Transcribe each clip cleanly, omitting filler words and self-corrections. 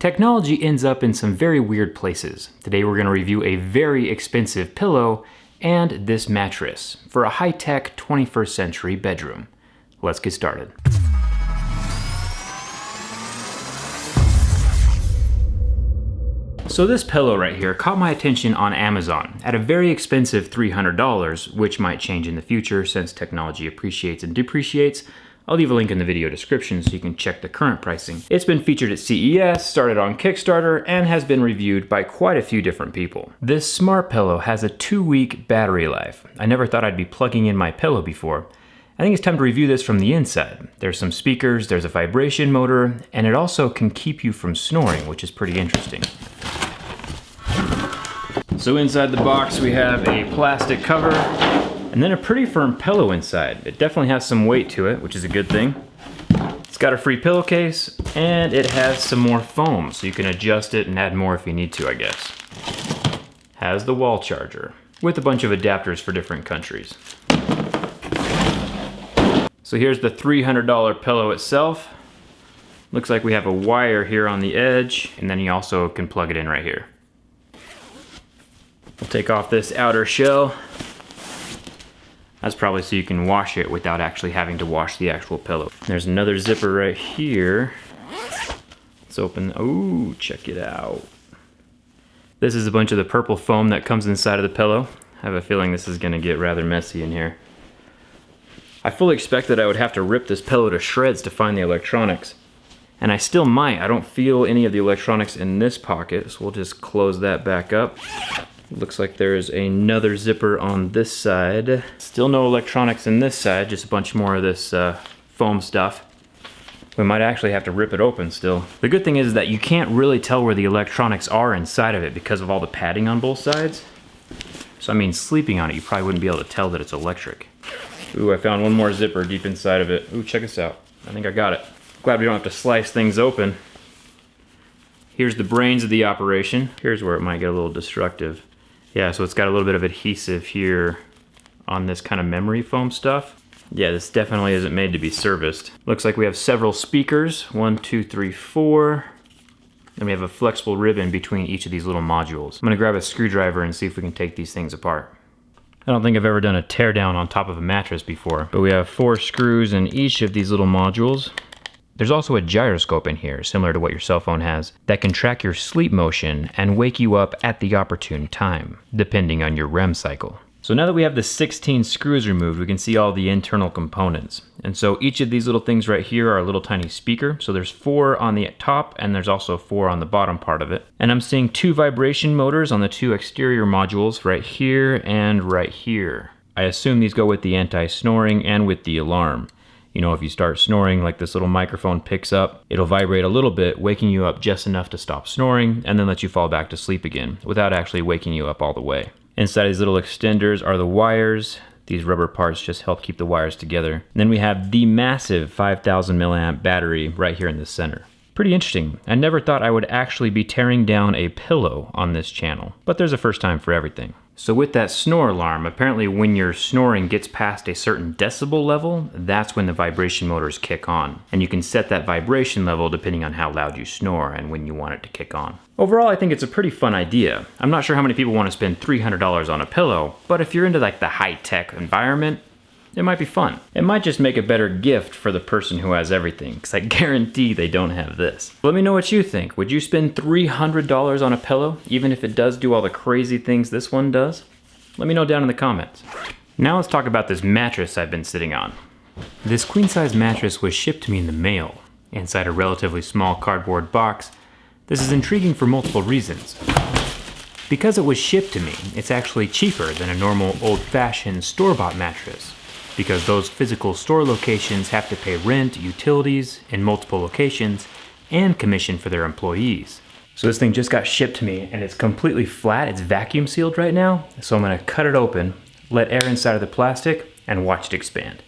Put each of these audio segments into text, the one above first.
Technology ends up in some very weird places. Today we're going to review a very expensive pillow and this mattress for a high-tech 21st century bedroom. Let's get started. So this pillow right here caught my attention on Amazon at a very expensive $300, which might change in the future since technology appreciates and depreciates. I'll leave a link in the video description so you can check the current pricing. It's been featured at CES, started on Kickstarter, and has been reviewed by quite a few different people. This smart pillow has a 2-week battery life. I never thought I'd be plugging in my pillow before. I think it's time to review this from the inside. There's some speakers, there's a vibration motor, and it also can keep you from snoring, which is pretty interesting. So inside the box we have a plastic cover, and then a pretty firm pillow inside. It definitely has some weight to it, which is a good thing. It's got a free pillowcase, and it has some more foam, so you can adjust it and add more if you need to, I guess. Has the wall charger, with a bunch of adapters for different countries. So here's the $300 pillow itself. Looks like we have a wire here on the edge, and then you also can plug it in right here. We'll take off this outer shell. That's probably so you can wash it without actually having to wash the actual pillow. There's another zipper right here. Let's open, ooh, check it out. This is a bunch of the purple foam that comes inside of the pillow. I have a feeling this is gonna get rather messy in here. I fully expected I would have to rip this pillow to shreds to find the electronics. And I still might. I don't feel any of the electronics in this pocket, so we'll just close that back up. Looks like there's another zipper on this side. Still no electronics in this side, just a bunch more of this foam stuff. We might actually have to rip it open still. The good thing is that you can't really tell where the electronics are inside of it because of all the padding on both sides. So I mean, sleeping on it, you probably wouldn't be able to tell that it's electric. Ooh, I found one more zipper deep inside of it. Ooh, check this out. I think I got it. Glad we don't have to slice things open. Here's the brains of the operation. Here's where it might get a little destructive. Yeah, so it's got a little bit of adhesive here on this kind of memory foam stuff. Yeah, this definitely isn't made to be serviced. Looks like we have several speakers, 1, 2, 3, 4. And we have a flexible ribbon between each of these little modules. I'm gonna grab a screwdriver and see if we can take these things apart. I don't think I've ever done a teardown on top of a mattress before, but we have 4 screws in each of these little modules. There's also a gyroscope in here, similar to what your cell phone has, that can track your sleep motion and wake you up at the opportune time, depending on your REM cycle. So now that we have the 16 screws removed, we can see all the internal components. And so each of these little things right here are a little tiny speaker. So there's 4 on the top, and there's also 4 on the bottom part of it. And I'm seeing 2 vibration motors on the 2 exterior modules right here and right here. I assume these go with the anti-snoring and with the alarm. You know, if you start snoring, like this little microphone picks up, it'll vibrate a little bit, waking you up just enough to stop snoring, and then let you fall back to sleep again, without actually waking you up all the way. Inside these little extenders are the wires. These rubber parts just help keep the wires together. And then we have the massive 5,000 milliamp battery right here in the center. Pretty interesting. I never thought I would actually be tearing down a pillow on this channel, but there's a first time for everything. So with that snore alarm, apparently when your snoring gets past a certain decibel level, that's when the vibration motors kick on. And you can set that vibration level depending on how loud you snore and when you want it to kick on. Overall, I think it's a pretty fun idea. I'm not sure how many people want to spend $300 on a pillow, but if you're into like the high-tech environment, it might be fun. It might just make a better gift for the person who has everything, because I guarantee they don't have this. Let me know what you think. Would you spend $300 on a pillow, even if it does do all the crazy things this one does? Let me know down in the comments. Now let's talk about this mattress I've been sitting on. This queen-size mattress was shipped to me in the mail, inside a relatively small cardboard box. This is intriguing for multiple reasons. Because it was shipped to me, it's actually cheaper than a normal old-fashioned store-bought mattress, because those physical store locations have to pay rent, utilities in multiple locations, and commission for their employees. So this thing just got shipped to me and it's completely flat, it's vacuum sealed right now, so I'm gonna cut it open, let air inside of the plastic, and watch it expand.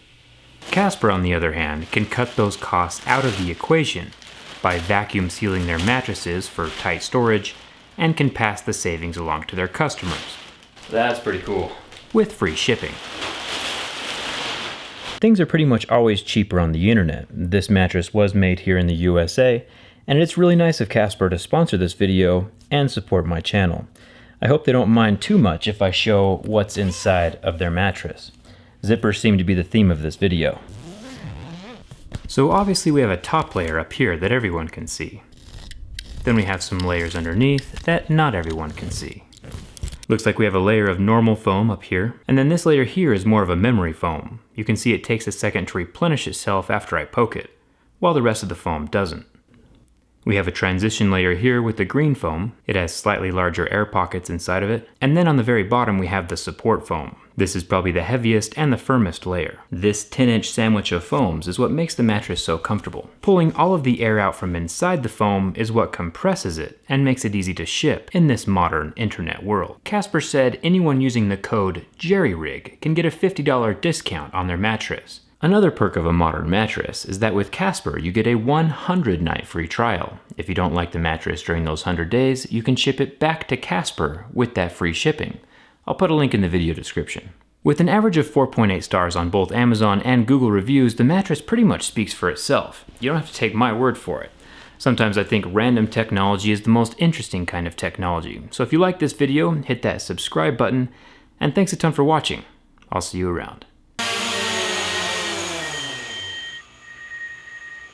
Casper, on the other hand, can cut those costs out of the equation by vacuum sealing their mattresses for tight storage, and can pass the savings along to their customers. That's pretty cool. With free shipping. Things are pretty much always cheaper on the internet. This mattress was made here in the USA, And it's really nice of Casper to sponsor this video and support my channel. I hope they don't mind too much if I show what's inside of their mattress. Zippers seem to be the theme of this video. So obviously we have a top layer up here that everyone can see. Then we have some layers underneath that not everyone can see. Looks like we have a layer of normal foam up here, and then this layer here is more of a memory foam. You can see it takes a second to replenish itself after I poke it, while the rest of the foam doesn't. We have a transition layer here with the green foam. It has slightly larger air pockets inside of it. And then on the very bottom we have the support foam. This is probably the heaviest and the firmest layer. This 10-inch sandwich of foams is what makes the mattress so comfortable. Pulling all of the air out from inside the foam is what compresses it and makes it easy to ship in this modern internet world. Casper said anyone using the code JERRYRIG can get a $50 discount on their mattress. Another perk of a modern mattress is that with Casper you get a 100-night free trial. If you don't like the mattress during those 100 days, you can ship it back to Casper with that free shipping. I'll put a link in the video description. With an average of 4.8 stars on both Amazon and Google reviews, the mattress pretty much speaks for itself. You don't have to take my word for it. Sometimes I think random technology is the most interesting kind of technology. So if you like this video, hit that subscribe button, and thanks a ton for watching. I'll see you around.